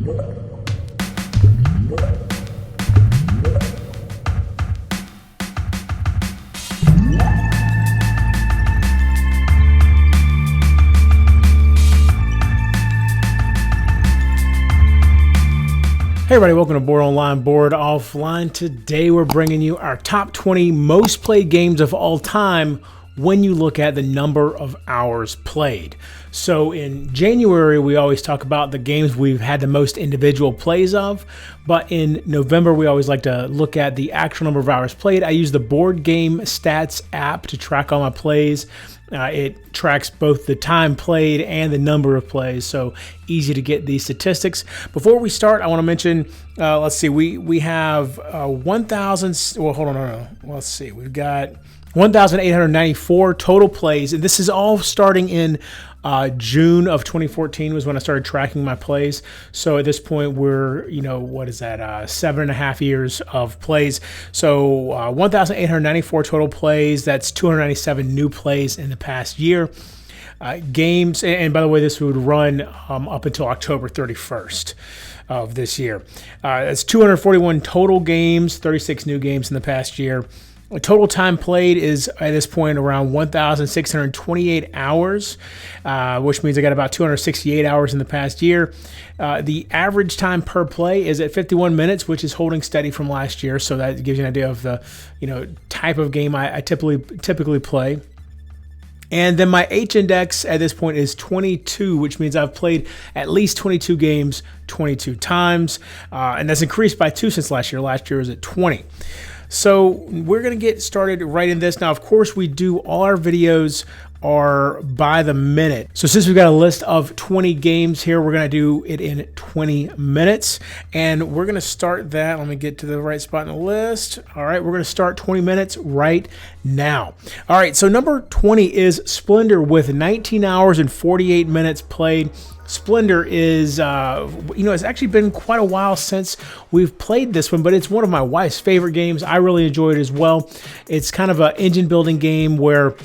Hey everybody, welcome to Board Online, Board Offline. Today we're bringing you our top 20 most played games of all time when you look at the number of hours played. So in January, we always talk about the games we've had the most individual plays of, but in November, we always like to look at the actual number of hours played. I use the Board Game Stats app to track all my plays. It tracks both the time played and the number of plays, so easy to get these statistics. Before we start, I want to mention, let's see, we have 1,000, well, hold on, no, let's see, we've got 1,894 total plays, and this is all starting in June of 2014 was when I started tracking my plays. So at this point, we're, what is that, 7.5 years of plays. So 1,894 total plays. That's 297 new plays in the past year. Games, and by the way, this would run up until October 31st of this year. That's 241 total games, 36 new games in the past year. Total time played is at this point around 1,628 hours, which means I got about 268 hours in the past year. The average time per play is at 51 minutes, which is holding steady from last year. So that gives you an idea of the type of game I typically play. And then my H index at this point is 22, which means I've played at least 22 games 22 times, and that's increased by 2 since last year. Last year was at 20. So we're going to get started right in this. Now, of course, we do all our videos are by the minute. So since we've got a list of 20 games here, we're going to do it in 20 minutes. And we're going to start that. Let me get to the right spot in the list. All right, we're going to start 20 minutes right now. All right, so number 20 is Splendor with 19 hours and 48 minutes played. Splendor is, it's actually been quite a while since we've played this one, but it's one of my wife's favorite games. I really enjoy it as well. It's kind of an engine building game where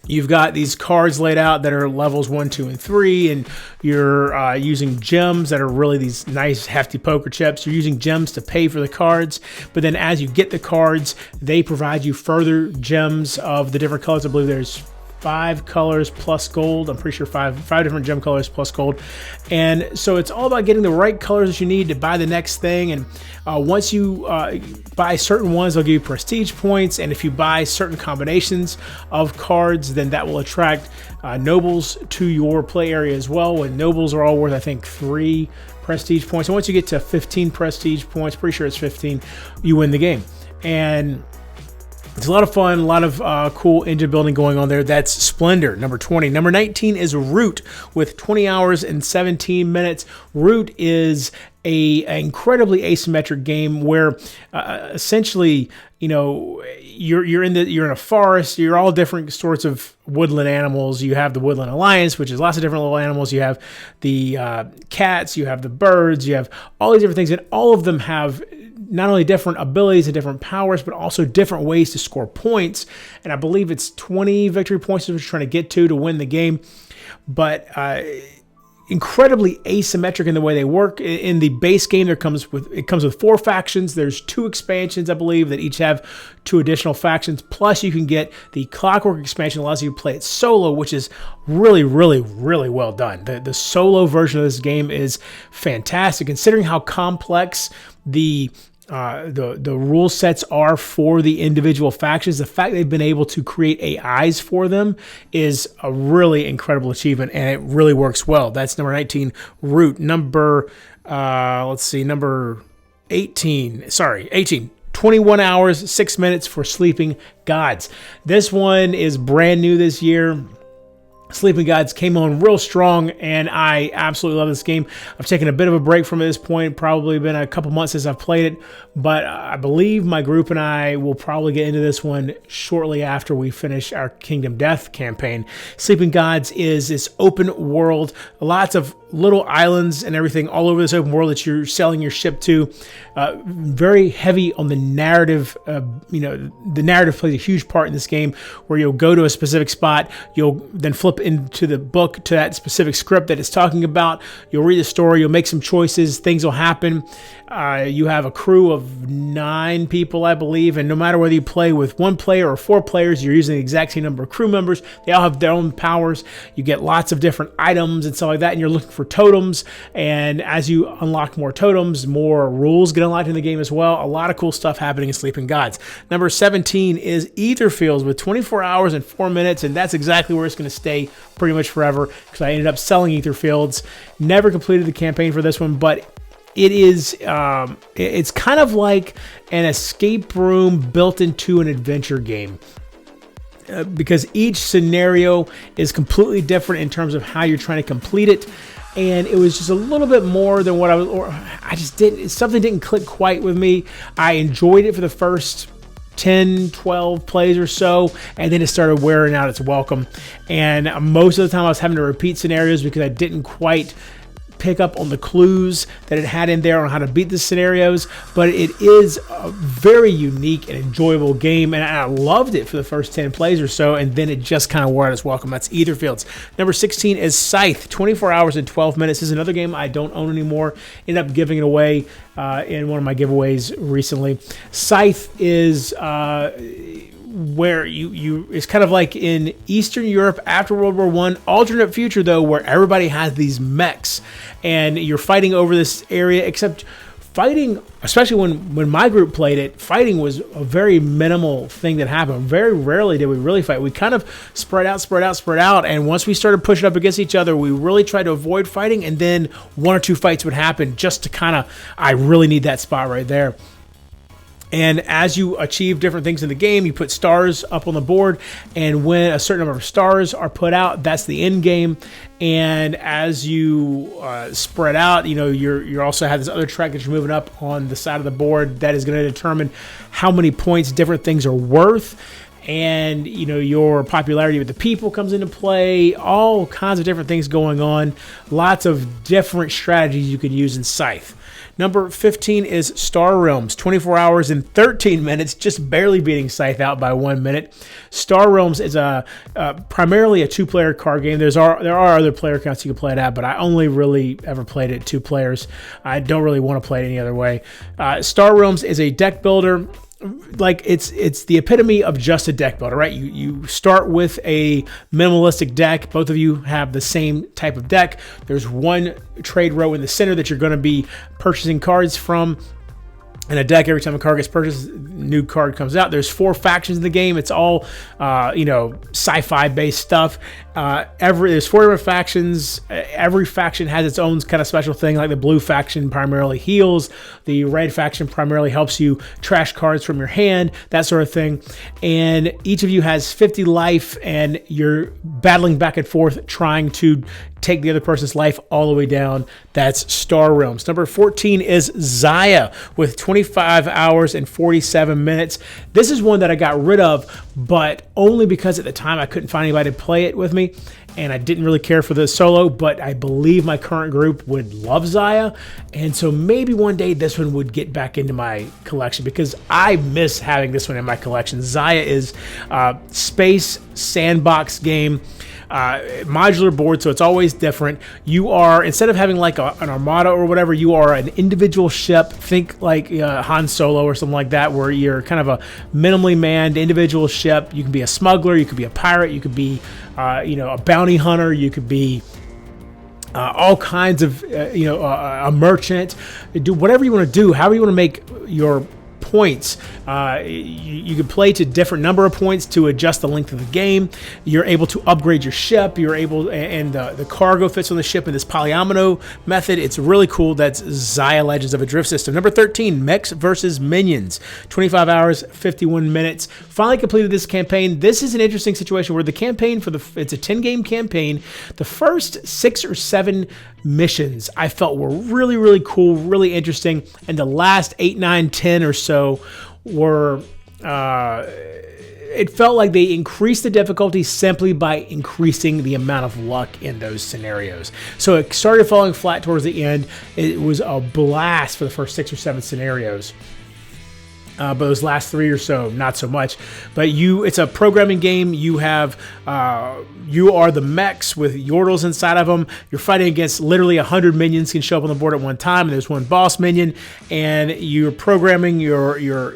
you've got these cards laid out that are levels 1, 2, and 3, and you're using gems that are really these nice hefty poker chips. You're using gems to pay for the cards, but then as you get the cards, they provide you further gems of the different colors. I believe there's 5 colors plus gold. I'm pretty sure five different gem colors plus gold. And so it's all about getting the right colors that you need to buy the next thing. And once you buy certain ones, they'll give you prestige points. And if you buy certain combinations of cards, then that will attract nobles to your play area as well. And nobles are all worth, I think, 3 prestige points. And once you get to 15 prestige points, pretty sure it's 15, you win the game. And it's a lot of fun, a lot of cool engine building going on there. That's Splendor, number 20. Number 19 is Root with 20 hours and 17 minutes. Root is an incredibly asymmetric game where essentially, you're in a forest. You're all different sorts of woodland animals. You have the Woodland Alliance, which is lots of different little animals. You have the cats. You have the birds. You have all these different things, and all of them have not only different abilities and different powers, but also different ways to score points. And I believe it's 20 victory points that we're trying to get to win the game. But incredibly asymmetric in the way they work. In the base game, it comes with 4 factions. There's 2 expansions, I believe, that each have 2 additional factions. Plus, you can get the Clockwork expansion that allows you to play it solo, which is really, really, really well done. The solo version of this game is fantastic, considering how complex the rule sets are for the individual factions. The fact they've been able to create AIs for them is a really incredible achievement, and it really works well. That's number 19, Root. Number 18. 21 hours, 6 minutes for Sleeping Gods. This one is brand new this year. Sleeping Gods came on real strong, and I absolutely love this game. I've taken a bit of a break from this point, probably been a couple months since I've played it, but I believe my group and I will probably get into this one shortly after we finish our Kingdom Death campaign. Sleeping Gods is this open world, lots of little islands and everything all over this open world that you're selling your ship to. Very heavy on the narrative. The narrative plays a huge part in this game, where you'll go to a specific spot, you'll then flip into the book to that specific script that it's talking about. You'll read the story, you'll make some choices, things will happen. You have a crew of 9 people, I believe, and no matter whether you play with 1 player or 4 players, you're using the exact same number of crew members. They all have their own powers. You get lots of different items and stuff like that, and you're looking for totems. And as you unlock more totems, more rules get unlocked in the game as well. A lot of cool stuff happening in Sleeping Gods. Number 17 is Etherfields with 24 hours and 4 minutes, and that's exactly where it's going to stay pretty much forever, because I ended up selling Etherfields. Never completed the campaign for this one, but it is, it's kind of like an escape room built into an adventure game. Because each scenario is completely different in terms of how you're trying to complete it. And it was just a little bit more than what something didn't click quite with me. I enjoyed it for the first 10, 12 plays or so, and then it started wearing out its welcome. And most of the time I was having to repeat scenarios because I didn't quite pick up on the clues that it had in there on how to beat the scenarios. But it is a very unique and enjoyable game, and I loved it for the first 10 plays or so, and then it just kind of wore out its welcome. That's Etherfields. Number 16 is Scythe, 24 hours and 12 minutes. This is another game I don't own anymore. Ended up giving it away in one of my giveaways recently. Scythe is where it's kind of like in Eastern Europe after World War I, alternate future though, where everybody has these mechs and you're fighting over this area, except fighting, especially when my group played it, fighting was a very minimal thing that happened. Very rarely did we really fight. We kind of spread out, and once we started pushing up against each other, we really tried to avoid fighting, and then 1 or 2 fights would happen just to kind of, I really need that spot right there. And as you achieve different things in the game, you put stars up on the board, and when a certain number of stars are put out, that's the end game. And as you spread out, you also have this other track that you're moving up on the side of the board that is going to determine how many points different things are worth. And your popularity with the people comes into play. All kinds of different things going on. Lots of different strategies you could use in Scythe. Number 15 is Star Realms, 24 hours and 13 minutes, just barely beating Scythe out by 1 minute. Star Realms is primarily a 2-player card game. There are other player counts you can play it at, but I only really ever played it 2 players. I don't really want to play it any other way. Star Realms is a deck builder. Like it's the epitome of just a deck builder, right? You start with a minimalistic deck. Both of you have the same type of deck. There's one trade row in the center that you're going to be purchasing cards from. In a deck, every time a card gets purchased, a new card comes out. There's 4 factions in the game. It's all, sci-fi based stuff. There's 4 different factions. Every faction has its own kind of special thing. Like the blue faction primarily heals. The red faction primarily helps you trash cards from your hand, that sort of thing. And each of you has 50 life, and you're battling back and forth trying to take the other person's life all the way down. That's Star Realms. Number 14 is Xayah with 25 hours and 47 minutes. This is one that I got rid of, but only because at the time I couldn't find anybody to play it with me, and I didn't really care for the solo, but I believe my current group would love Xayah, and so maybe one day this one would get back into my collection because I miss having this one in my collection. Xayah is a space sandbox game. Modular board, so it's always different. You are, instead of having like an armada or whatever, you are an individual ship. Think like Han Solo or something like that, where you're kind of a minimally manned individual ship. You can be a smuggler, you could be a pirate, you could be a bounty hunter, you could be all kinds of a merchant. Do whatever you want to do, however you want to make your points. You can play to different number of points to adjust the length of the game. You're able to upgrade your ship. You're able, and the cargo fits on the ship in this polyomino method. It's really cool. That's Xayah Legends of a Drift System. Number 13, Mechs versus Minions. 25 hours, 51 minutes. Finally completed this campaign. This is an interesting situation where the campaign it's a 10-game campaign. The first 6 or 7 missions I felt were really, really cool, really interesting, and the last 8, 9, 10 or so were it felt like they increased the difficulty simply by increasing the amount of luck in those scenarios. So it started falling flat towards the end. It was a blast for the first 6 or 7 scenarios. But those last 3 or so, not so much. But it's a programming game. You are the mechs with yordles inside of them. You're fighting against literally 100 minions can show up on the board at one time, and there's one boss minion. And you're programming your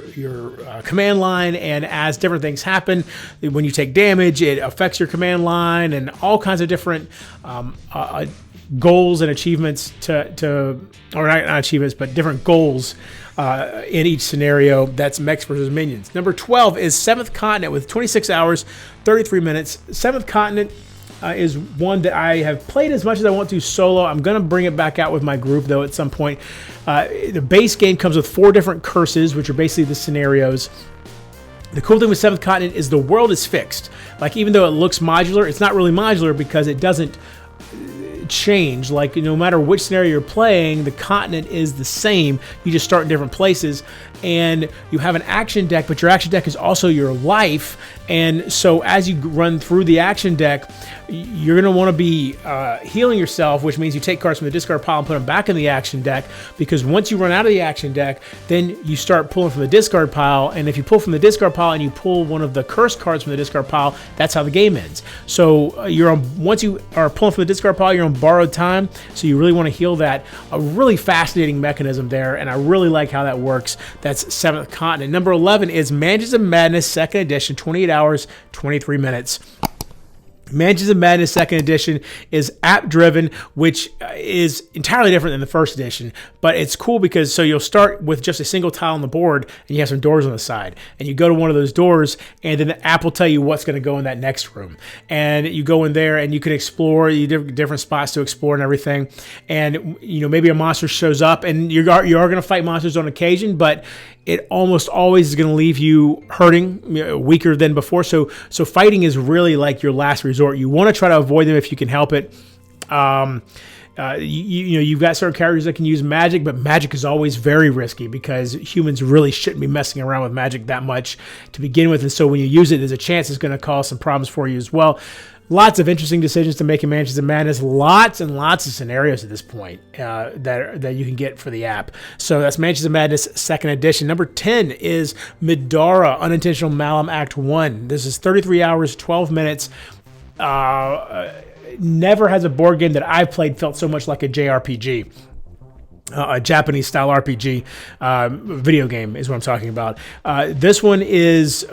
command line, and as different things happen, when you take damage, it affects your command line, and all kinds of different goals and achievements or not achievements, but different goals in each scenario. That's Mechs versus Minions. Number 12 is 7th Continent with 26 hours, 33 minutes. 7th Continent is one that I have played as much as I want to solo. I'm going to bring it back out with my group, though, at some point. The base game comes with 4 different curses, which are basically the scenarios. The cool thing with 7th Continent is the world is fixed. Like, even though it looks modular, it's not really modular because it doesn't change. Like, no matter which scenario you're playing, the continent is the same. You just start in different places, and you have an action deck, but your action deck is also your life. And so as you run through the action deck, you're going to want to be healing yourself, which means you take cards from the discard pile and put them back in the action deck, because once you run out of the action deck, then you start pulling from the discard pile. And if you pull from the discard pile and you pull one of the cursed cards from the discard pile, that's how the game ends. So once you are pulling from the discard pile, you're on borrowed time, so you really want to heal that. A really fascinating mechanism there, and I really like how that works. That's 7th Continent. Number 11 is Mansions of Madness 2nd Edition, 28 hours, 23 minutes. Mansions of Madness 2nd Edition is app-driven, which is entirely different than the 1st edition, but it's cool because you'll start with just a single tile on the board, and you have some doors on the side, and you go to one of those doors, and then the app will tell you what's going to go in that next room, and you go in there, and you can explore different spots to explore and everything, and maybe a monster shows up, and you are going to fight monsters on occasion, but it almost always is going to leave you hurting, weaker than before. So fighting is really like your last resort. You want to try to avoid them if you can help it. You've got certain characters that can use magic, but magic is always very risky because humans really shouldn't be messing around with magic that much to begin with. And so when you use it, there's a chance it's going to cause some problems for you as well. Lots of interesting decisions to make in Mansions of Madness. Lots and lots of scenarios at this point that you can get for the app. So that's Mansions of Madness 2nd Edition. Number 10 is Midara, Unintentional Malum Act 1. This is 33 hours, 12 minutes. Never has a board game that I've played felt so much like a JRPG. A Japanese style RPG video game is what I'm talking about. This one has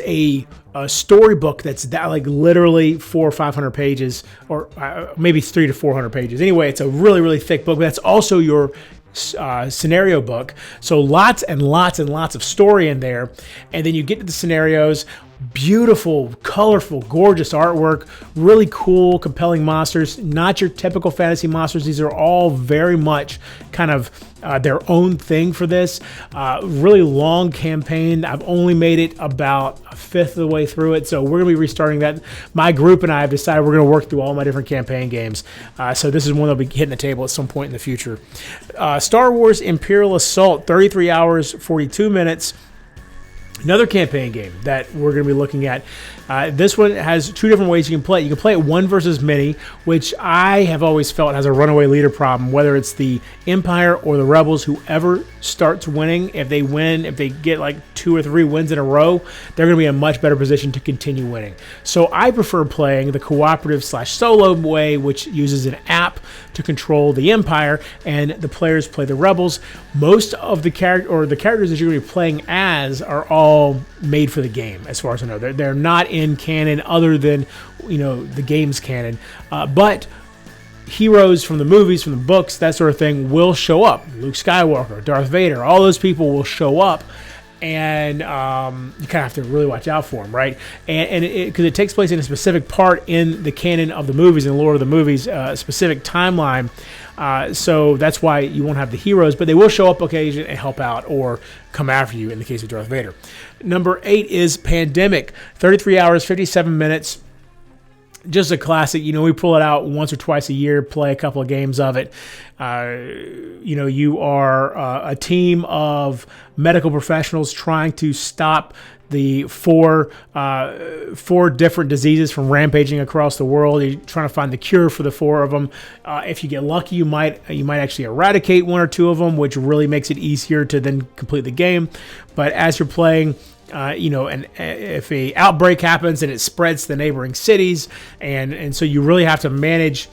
a storybook that's like literally 400 or 500 pages, or maybe 300 to 400 pages. Anyway, it's a really, really thick book, but that's also your scenario book. So lots and lots and lots of story in there. And then you get to the scenarios. Beautiful, colorful, gorgeous artwork, really cool, compelling monsters. Not your typical fantasy monsters. These are all very much kind of their own thing for this. Really long campaign. I've only made it about a fifth of the way through it, so we're going to be restarting that. My group and I have decided we're going to work through all my different campaign games. So this is one that'll be hitting the table at some point in the future. Star Wars Imperial Assault, 33 hours, 42 minutes. Another campaign game that we're going to be looking at. This one has 2 different ways you can play it. You can play it 1 versus many, which I have always felt has a runaway leader problem, whether it's the Empire or the Rebels. Whoever starts winning, if they get like 2 or 3 wins in a row, they're going to be in a much better position to continue winning. So I prefer playing the cooperative/solo way, which uses an app to control the Empire, and the players play the Rebels. Most of the characters that you're going to be playing as are all made for the game, as far as I know. They're not in canon other than the game's canon, but heroes from the movies, from the books, that sort of thing will show up. Luke Skywalker, Darth Vader, all those people will show up, and you kind of have to really watch out for them, right? And because it takes place in a specific part in the canon of the movies and the lore of the movies, a specific timeline. So that's why you won't have the heroes, but they will show up occasionally and help out or come after you in the case of Darth Vader. Number 8 is Pandemic, 33 hours, 57 minutes. just a classic. We pull it out once or twice a year, play a couple of games of it. You are a team of medical professionals trying to stop the four different diseases from rampaging across the world. You're trying to find the cure for the 4 of them. If you get lucky, you might actually eradicate 1 or 2 of them, which really makes it easier to then complete the game. But as you're playing, and if a outbreak happens and it spreads to the neighboring cities, and so you really have to manage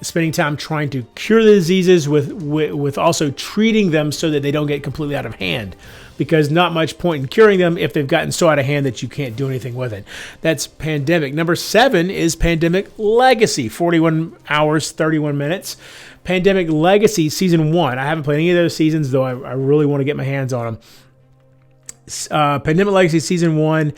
spending time trying to cure the diseases with also treating them so that they don't get completely out of hand, because not much point in curing them if they've gotten so out of hand that you can't do anything with it. That's Pandemic. Number 7 is Pandemic Legacy, 41 hours, 31 minutes. Pandemic Legacy Season 1. I haven't played any of those seasons, though I really want to get my hands on them. Pandemic Legacy Season 1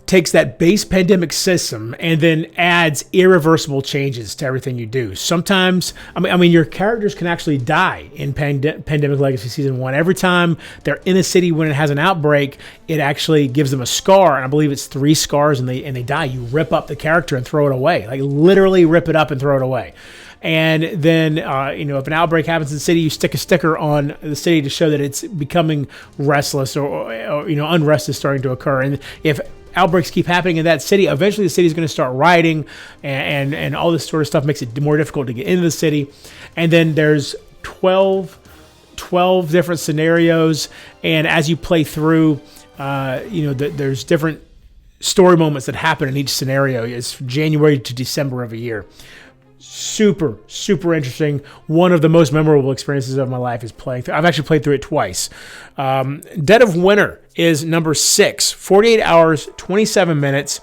takes that base Pandemic system and then adds irreversible changes to everything you do. Sometimes, your characters can actually die in Pandemic Legacy Season 1. Every time they're in a city when it has an outbreak, it actually gives them a scar, and I believe it's 3 scars, and they die. You rip up the character and throw it away. Like, literally rip it up and throw it away. And then, if an outbreak happens in the city, you stick a sticker on the city to show that it's becoming restless or unrest is starting to occur. And if outbreaks keep happening in that city, eventually the city is going to start rioting, and all this sort of stuff makes it more difficult to get into the city. And then there's 12 different scenarios, and as you play through, there's different story moments that happen in each scenario. It's January to December of a year. Super, super interesting. One of the most memorable experiences of my life is playing through. I've actually played through it twice. Dead of Winter is number 6, 48 hours, 27 minutes.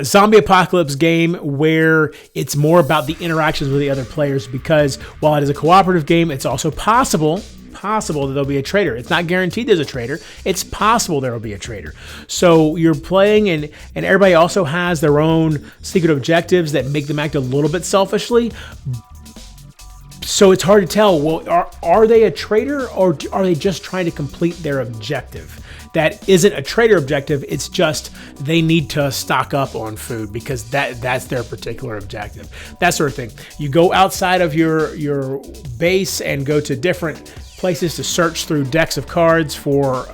Zombie apocalypse game where it's more about the interactions with the other players, because while it is a cooperative game, it's also possible that there'll be a traitor. It's not guaranteed there's a traitor. It's possible there will be a traitor. So you're playing, and everybody also has their own secret objectives that make them act a little bit selfishly. So it's hard to tell, well, are they a traitor, or are they just trying to complete their objective? That isn't a traitor objective, it's just they need to stock up on food because that's their particular objective. That sort of thing. You go outside of your base and go to different places to search through decks of cards for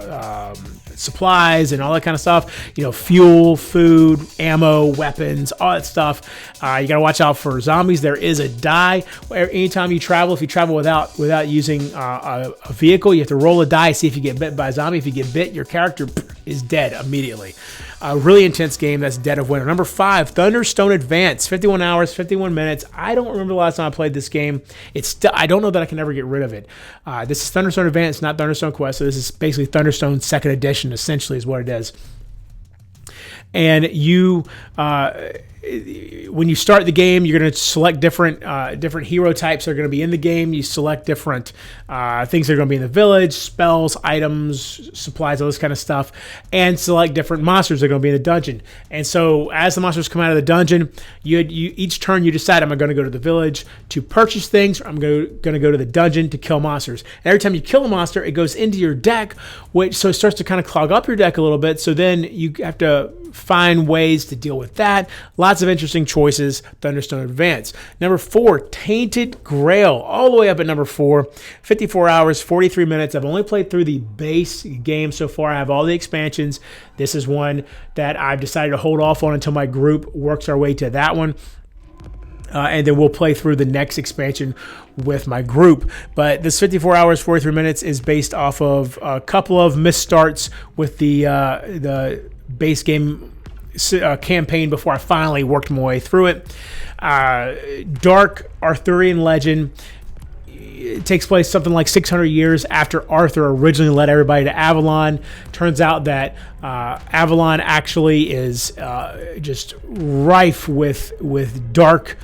supplies and all that kind of stuff. Fuel, food, ammo, weapons, all that stuff. You got to watch out for zombies. There is a die. Anytime you travel, if you travel without using a vehicle, you have to roll a die, see if you get bit by a zombie. If you get bit, your character is dead immediately. A really intense game. That's Dead of Winter. Number 5, Thunderstone Advance, 51 hours, 51 minutes. I don't remember the last time I played this game. I don't know that I can ever get rid of it. This is Thunderstone Advance, not Thunderstone Quest. So this is basically Thunderstone 2nd Edition, essentially, is what it is. And you, when you start the game, you're going to select different hero types that are going to be in the game. You select different things that are going to be in the village, spells, items, supplies, all this kind of stuff, and select different monsters that are going to be in the dungeon. And so as the monsters come out of the dungeon, you each turn you decide, am I going to go to the village to purchase things, or I'm going to go to the dungeon to kill monsters. And every time you kill a monster, it goes into your deck, so it starts to kind of clog up your deck a little bit. So then you have to find ways to deal with that. Lots of interesting choices. Thunderstone Advance. Number 4, Tainted Grail, all the way up at number 4. 54 hours, 43 minutes. I've only played through the base game so far. I have all the expansions. This is one that I've decided to hold off on until my group works our way to that one. And then we'll play through the next expansion with my group. But this 54 hours, 43 minutes is based off of a couple of misstarts with the base game campaign before I finally worked my way through it. Dark Arthurian legend. It takes place something like 600 years after Arthur originally led everybody to Avalon. Turns out that Avalon actually is just rife with dark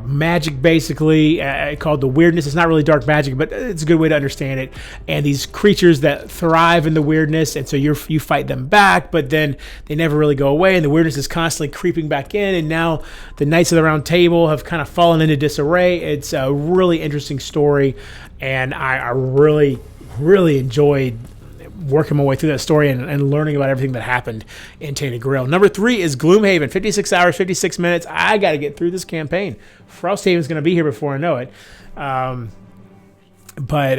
magic, basically, called the weirdness. It's not really dark magic, but it's a good way to understand it. And these creatures that thrive in the weirdness, and so you fight them back, but then they never really go away, and the weirdness is constantly creeping back in, and now the Knights of the Round Table have kind of fallen into disarray. It's a really interesting story, and I really, really enjoyed working my way through that story and learning about everything that happened in Tainted Grail. Number 3 is Gloomhaven, 56 hours, 56 minutes. I got to get through this campaign. Frosthaven's going to be here before I know it. But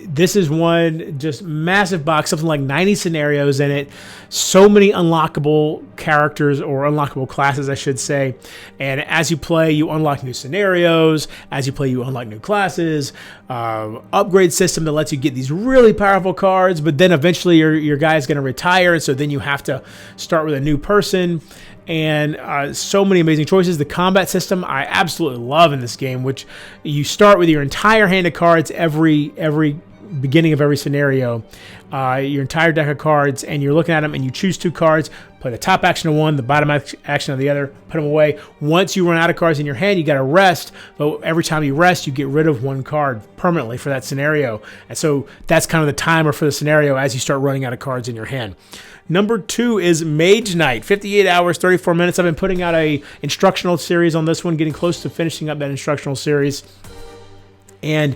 this is one just massive box, something like 90 scenarios in it. So many unlockable characters, or unlockable classes, I should say. And as you play, you unlock new scenarios. As you play, you unlock new classes. Upgrade system that lets you get these really powerful cards. But then eventually your guy's going to retire, so then you have to start with a new person. And so many amazing choices. The combat system I absolutely love in this game, which you start with your entire hand of cards every beginning of every scenario, your entire deck of cards, and you're looking at them and you choose 2 cards, play the top action of one, the bottom action of the other, put them away. Once you run out of cards in your hand, you got to rest, but every time you rest, you get rid of 1 card permanently for that scenario. And so that's kind of the timer for the scenario as you start running out of cards in your hand. Number 2 is Mage Knight, 58 hours, 34 minutes. I've been putting out a instructional series on this one, getting close to finishing up that instructional series. And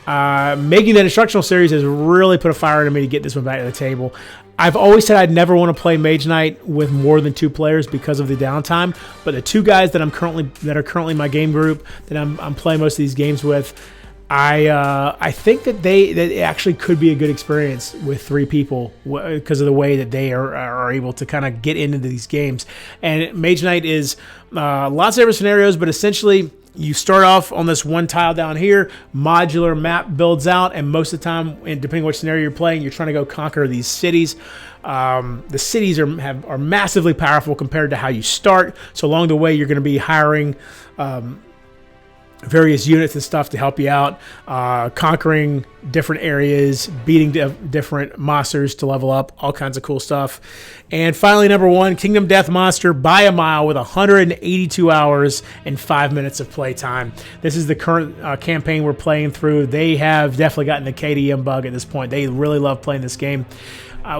making that instructional series has really put a fire under me to get this one back to the table. I've always said I'd never want to play Mage Knight with more than 2 players because of the downtime. But the 2 guys that are currently my game group that I'm playing most of these games with, I think that it actually could be a good experience with 3 people because of the way that they are able to kind of get into these games. And Mage Knight is lots of different scenarios, but essentially you start off on this 1 tile down here, modular map builds out, and most of the time, and depending on which scenario you're playing, you're trying to go conquer these cities. The cities are massively powerful compared to how you start. So along the way, you're going to be hiring various units and stuff to help you out, conquering different areas, beating different monsters to level up, all kinds of cool stuff. And finally, number 1, Kingdom Death Monster by a mile with 182 hours and 5 minutes of playtime. This is the current campaign we're playing through. They have definitely gotten the KDM bug at this point. They really love playing this game.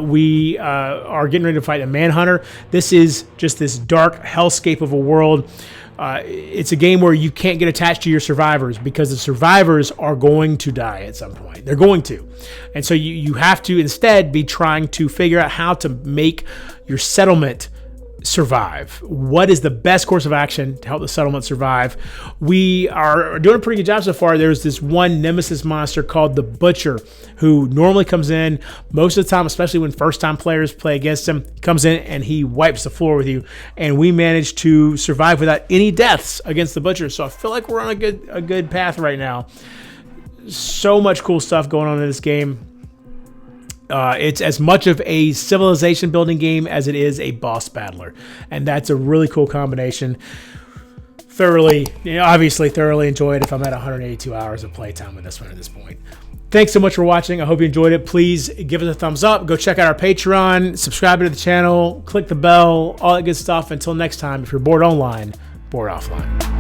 We are getting ready to fight a Manhunter. This is just this dark hellscape of a world. It's a game where you can't get attached to your survivors because the survivors are going to die at some point. They're going to. And so you have to instead be trying to figure out how to make your settlement survive. What is the best course of action to help the settlement survive? We are doing a pretty good job so far. There's this one nemesis monster called the Butcher who normally comes in most of the time, especially when first-time players play against him. He comes in and he wipes the floor with you, and we managed to survive without any deaths against the Butcher. So I feel like we're on a good path right now. So much cool stuff going on in this game. It's as much of a civilization building game as it is a boss battler, and that's a really cool combination. Obviously thoroughly enjoyed if I'm at 182 hours of playtime with this one at this point. Thanks so much for watching. I hope you enjoyed it. Please give us a thumbs up. Go check out our Patreon. Subscribe to the channel. Click the bell. All that good stuff. Until next time, if you're bored online, bored offline.